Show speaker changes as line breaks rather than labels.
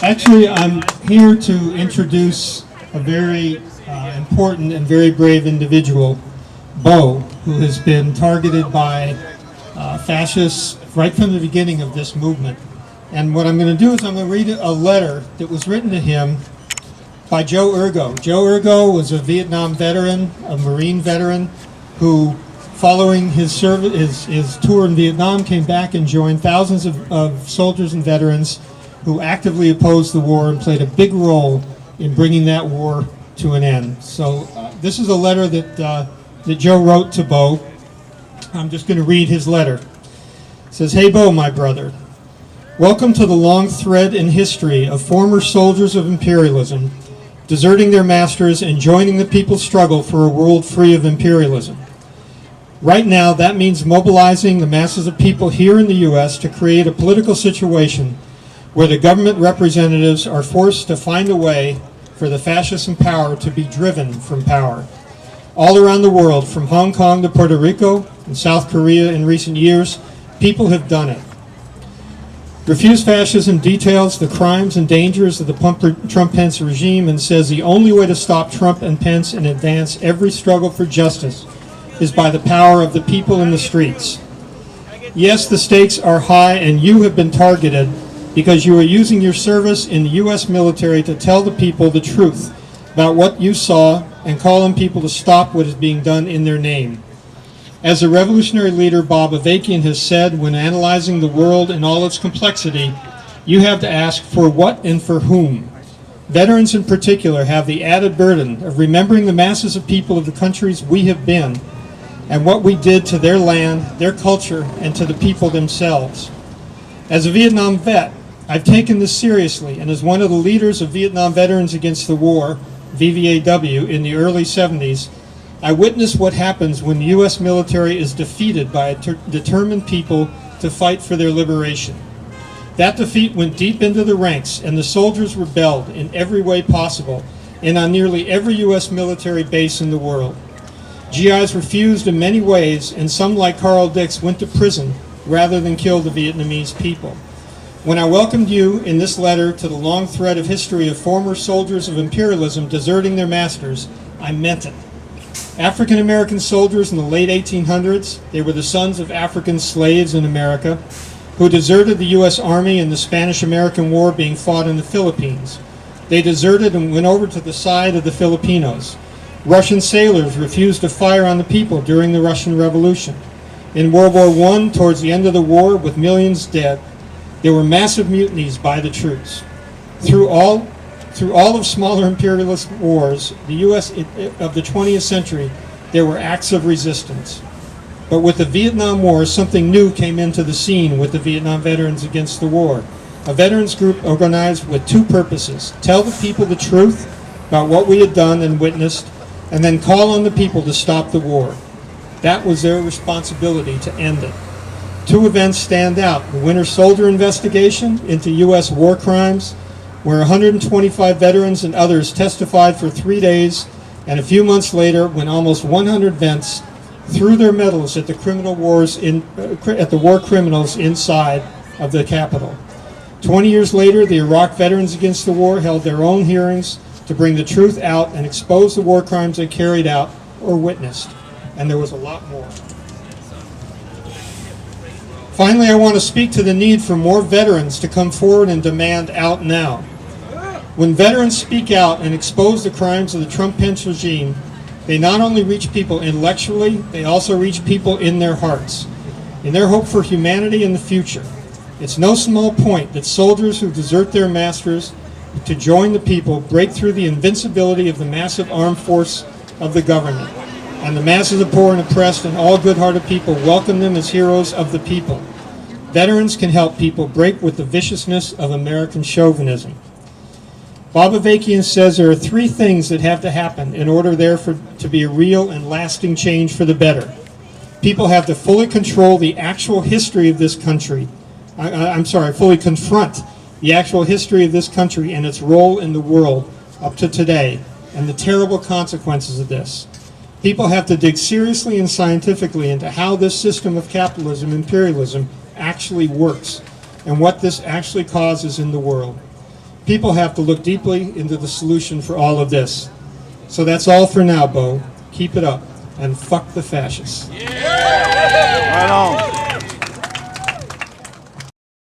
Actually, I'm here to introduce a very important and very brave individual, Bo, who has been targeted by fascists right from the beginning of this movement. And what I'm going to do is I'm going to read a letter that was written to him by Joe Ergo. Joe Ergo was a Vietnam veteran, a Marine veteran, who, following his service, his tour in Vietnam, came back and joined thousands of soldiers and veterans who actively opposed the war and played a big role in bringing that war to an end. So this is a letter that Joe wrote to Bo. I'm just going to read his letter. It says, "Hey Bo, my brother. Welcome to the long thread in history of former soldiers of imperialism deserting their masters and joining the people's struggle for a world free of imperialism. Right now, that means mobilizing the masses of people here in the U.S. to create a political situation where the government representatives are forced to find a way for the fascists in power to be driven from power. All around the world, from Hong Kong to Puerto Rico and South Korea in recent years, people have done it. Refuse Fascism details the crimes and dangers of the Trump-Pence regime and says the only way to stop Trump and Pence and advance every struggle for justice is by the power of the people in the streets. Yes, the stakes are high and you have been targeted because you are using your service in the U.S. military to tell the people the truth about what you saw and call on people to stop what is being done in their name. As the revolutionary leader Bob Avakian has said, when analyzing the world in all its complexity, you have to ask for what and for whom. Veterans in particular have the added burden of remembering the masses of people of the countries we have been and what we did to their land, their culture, and to the people themselves. As a Vietnam vet, I've taken this seriously, and as one of the leaders of Vietnam Veterans Against the War, VVAW, in the early 70s, I witnessed what happens when the U.S. military is defeated by a determined people to fight for their liberation. That defeat went deep into the ranks, and the soldiers rebelled in every way possible, and on nearly every U.S. military base in the world. GIs refused in many ways, and some, like Carl Dix, went to prison rather than kill the Vietnamese people. When I welcomed you in this letter to the long thread of history of former soldiers of imperialism deserting their masters, I meant it. African American soldiers in the late 1800s, they were the sons of African slaves in America, who deserted the U.S. Army in the Spanish-American War being fought in the Philippines. They deserted and went over to the side of the Filipinos. Russian sailors refused to fire on the people during the Russian Revolution. In World War I, towards the end of the war, with millions dead, there were massive mutinies by the troops. Through all of smaller imperialist wars, the U.S. of the 20th century, there were acts of resistance. But with the Vietnam War, something new came into the scene with the Vietnam Veterans Against the War. A veterans group organized with two purposes: tell the people the truth about what we had done and witnessed, and then call on the people to stop the war. That was their responsibility to end it. Two events stand out: the Winter Soldier investigation into U.S. war crimes, where 125 veterans and others testified for 3 days, and a few months later, when almost 100 vets threw their medals at the war criminals inside of the Capitol. 20 years later, the Iraq Veterans Against the War held their own hearings to bring the truth out and expose the war crimes they carried out or witnessed. And there was a lot more. Finally, I want to speak to the need for more veterans to come forward and demand OUTNOW. When veterans speak out and expose the crimes of the Trump-Pence regime, they not only reach people intellectually, they also reach people in their hearts, in their hope for humanity in the future. It's no small point that soldiers who desert their masters to join the people break through the invincibility of the massive armed force of the government. And the masses of poor and oppressed and all good-hearted people welcome them as heroes of the people. Veterans can help people break with the viciousness of American chauvinism. Bob Avakian says there are three things that have to happen in order to be a real and lasting change for the better. People have to fully control the actual history of this country. Fully confront the actual history of this country and its role in the world up to today and the terrible consequences of this. People have to dig seriously and scientifically into how this system of capitalism, imperialism, actually works and what this actually causes in the world. people have to look deeply into the solution for all of this. So that's all for now, Bo. Keep it up, and fuck the fascists.
Yeah!